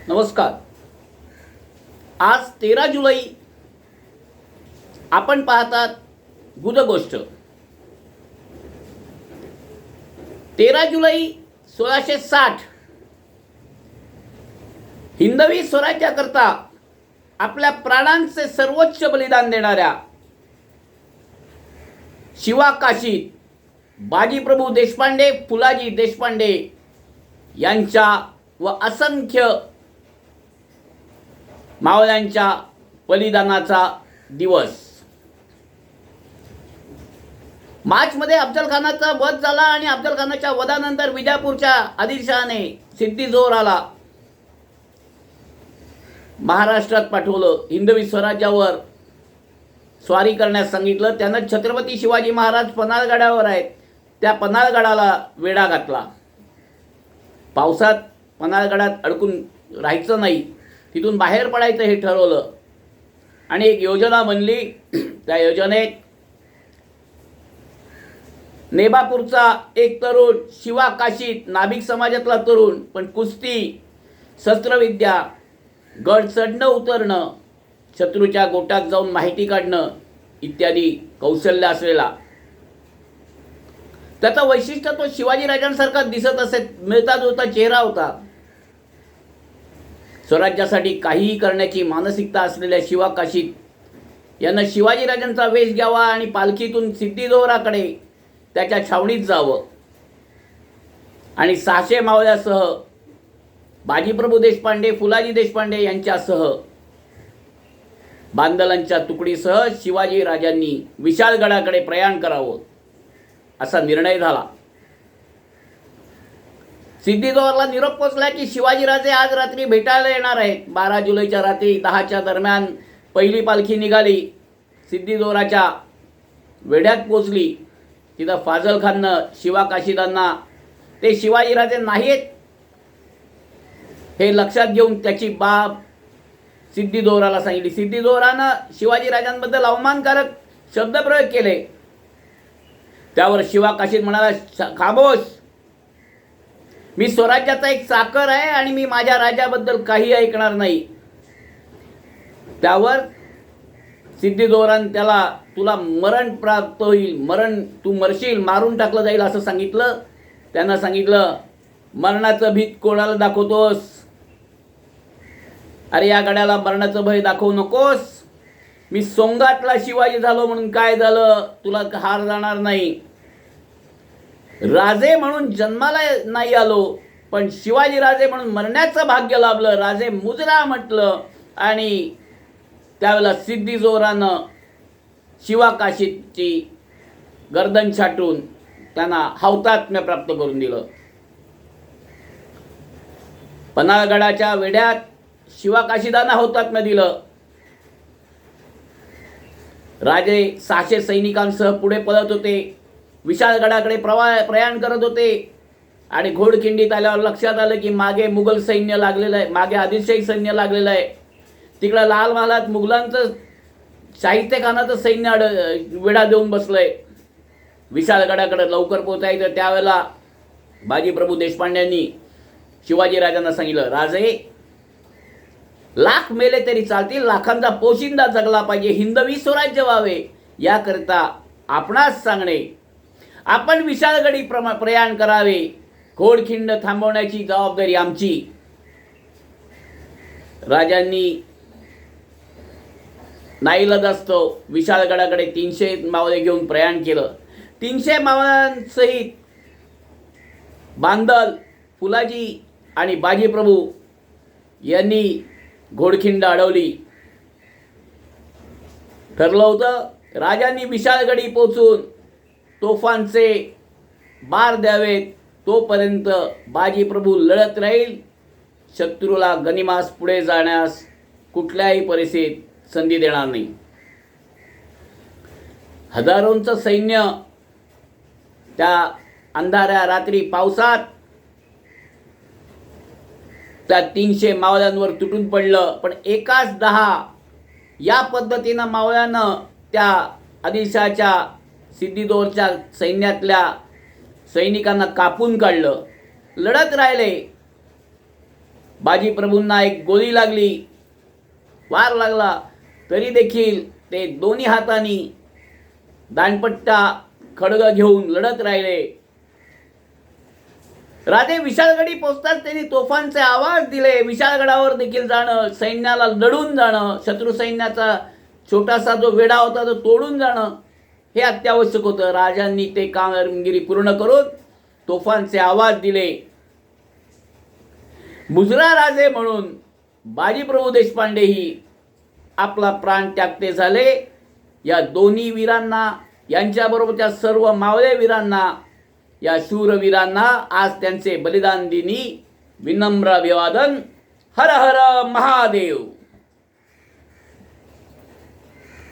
नमस्कार. आज 13 जुलै. आपण पाहतात गुजगोष्ट. 13 जुलै 1660 हिंदवी स्वराज्याकरता आपल्या प्राणांचे सर्वोच्च बलिदान देणाऱ्या शिवा काशीद, बाजीप्रभू देशपांडे, फुलाजी देशपांडे यांच्या व असंख्य मावळ्यांच्या बलिदानाचा दिवस. मार्चमध्ये अफजल खानाचा वध झाला आणि अफजल खानाच्या वधानंतर विजापूरच्या आदिलशहाने सिद्दीजोहराला महाराष्ट्रात पाठवलं. हिंदवी स्वराज्यावर स्वारी करण्यास सांगितलं. त्यानं छत्रपती शिवाजी महाराज पन्हाळगडावर आहेत, त्या पन्हाळगडाला वेढा घातला. पावसात पन्हाळगडात अडकून राहायचं नाही, तिथून बाहेर पडायचं हे ठरवलं आणि एक योजना बनली. त्या योजनेत नेबापूरचा एक तरुण शिवा काशीद, नाभिक समाजातला तरुण, पण कुस्ती, शस्त्रविद्या, गड चढणं उतरणं, शत्रूच्या गोटात जाऊन माहिती काढणं इत्यादी कौशल्य असलेला, त्याचा वैशिष्ट्य तो शिवाजीराजांसारखा दिसत असे, मिळता जुळता चेहरा होता. स्वराज्यासाठी काहीही करण्याची मानसिकता असलेल्या शिवा काशीद यानं शिवाजीराजांचा वेश घ्यावा आणि पालखीतून सिद्दीजोहराकडे त्याच्या छावणीत जावं आणि 600 मावळ्यासह बाजीप्रभू देशपांडे, फुलाजी देशपांडे यांच्यासह बांदलांच्या तुकडीसह शिवाजीराजांनी विशाळगडाकडे प्रयाण करावं असा निर्णय झाला. सिद्दीजोहरला निरोप पोचला की शिवाजीराजे आज रात्री भेटायला येणार आहेत. 12 जुलैच्या रात्री 10च्या दरम्यान पहिली पालखी निघाली, सिद्दीजोहराच्या वेढ्यात पोचली. तिथं फाजल खाननं शिवा काशीदांना ते शिवाजीराजे नाहीत हे लक्षात घेऊन त्याची बाब सिद्दीजोहराला सांगितली. सिद्दीजोहरानं शिवाजीराजांबद्दल अवमानकारक शब्दप्रयोग केले. त्यावर शिवा काशीद म्हणाला, खामोश, मी स्वराज्याचा एक चाकर आहे आणि मी माझ्या राजाबद्दल काही ऐकणार नाही. त्यावर सिद्दीजोहरानं त्याला, तुला मरण प्राप्त होईल, तू मरशील, मारून टाकलं जाईल असं सांगितलं. त्यानं सांगितलं, मरणाचं भीत कोणाला दाखवतोस? अरे या गड्याला मरणाचं भय दाखवू नकोस. मी सोंगातला शिवाजी झालो म्हणून काय झालं, तुला हार जाणार नाही. राजे म्हणून जन्माला नाही आलो, पण शिवाजी राजे म्हणून मरण्याचं भाग्य लाभलं. राजे मुजरा म्हटलं आणि त्यावेळेला सिद्दीजोहरानं शिवा काशीदची गर्दन छाटून त्यांना हौतात्म्य प्राप्त करून दिलं. पन्हाळगडाच्या वेढ्यात शिवा काशीदांना हौतात्म्य दिलं. राजे 600 सैनिकांसह पुढे पळत होते, विशाळगडाकडे प्रयाण करत होते आणि घोडखिंडीत आल्यावर लक्षात आलं की मागे मुघल सैन्य लागलेलं आहे, मागे आदिलशाही सैन्य लागलेलं आहे. तिकडं लाल महालात मुघलांचं, शाहिस्तेखानाचं सैन्य वेढा देऊन बसलंय. विशाळगडाकडे लवकर पोचायचं. त्यावेळेला बाजीप्रभू देशपांड्यांनी शिवाजीराजांना सांगितलं, राजे, लाख मेले तरी चालतील, लाखांचा पोशिंदा जगला पाहिजे, हिंदवी स्वराज्य व्हावे, याकरिता आपणास सांगणे, आपण विशाळगडी प्रयाण करावे. घोडखिंड थांबवण्याची जबाबदारी आमची. राजांनी नाईलाजास्तव विशाळगडाकडे 300 मावळे घेऊन प्रयाण केलं. 300 मावळ्यांसहित बांदल, फुलाजी आणि बाजीप्रभू यांनी घोडखिंड अडवली. ठरलं होतं राजांनी विशाळगडी पोचून तोफांचे बार द्यावेत, तोपर्यंत बाजीप्रभू लढत राहील. शत्रूला गनिमास पुढे जाण्यास कुठल्याही परिस्थितीत संधी देणार नाही. हजारोंचं सैन्य त्या अंधाऱ्या रात्री पावसात त्या 300 मावळ्यांवर तुटून पडलं. पण एकाच 10 या पद्धतीनं मावळ्यानं त्या आदिलशहाच्या सिद्दीजोहरच्या सैन्यातल्या सैनिकांना कापून काढलं. लढत राहिले. बाजीप्रभूंना एक गोळी लागली, वार लागला, तरी देखील ते दोन्ही हातांनी दांडपट्टा खडग घेऊन लढत राहिले. राजे विशाळगडी पोचताच त्यांनी तोफांचे आवाज दिले. विशाळगडावर देखील जाणं, सैन्याला लढून जाणं, शत्रू सैन्याचा छोटासा जो वेढा होता तो तोडून जाणं हे अत्यावश्यक होतं. राजांनी ते कामगिरी पूर्ण करून तोफांचे आवाज दिले. मुजरा राजे म्हणून बाजीप्रभू देशपांडेही आपला प्राण त्यागते झाले. या दोन्ही वीरांना, यांच्याबरोबरच्या सर्व मावळे वीरांना, या शूरवीरांना आज त्यांचे बलिदान दिनी विनम्र अभिवादन. हर हर महादेव.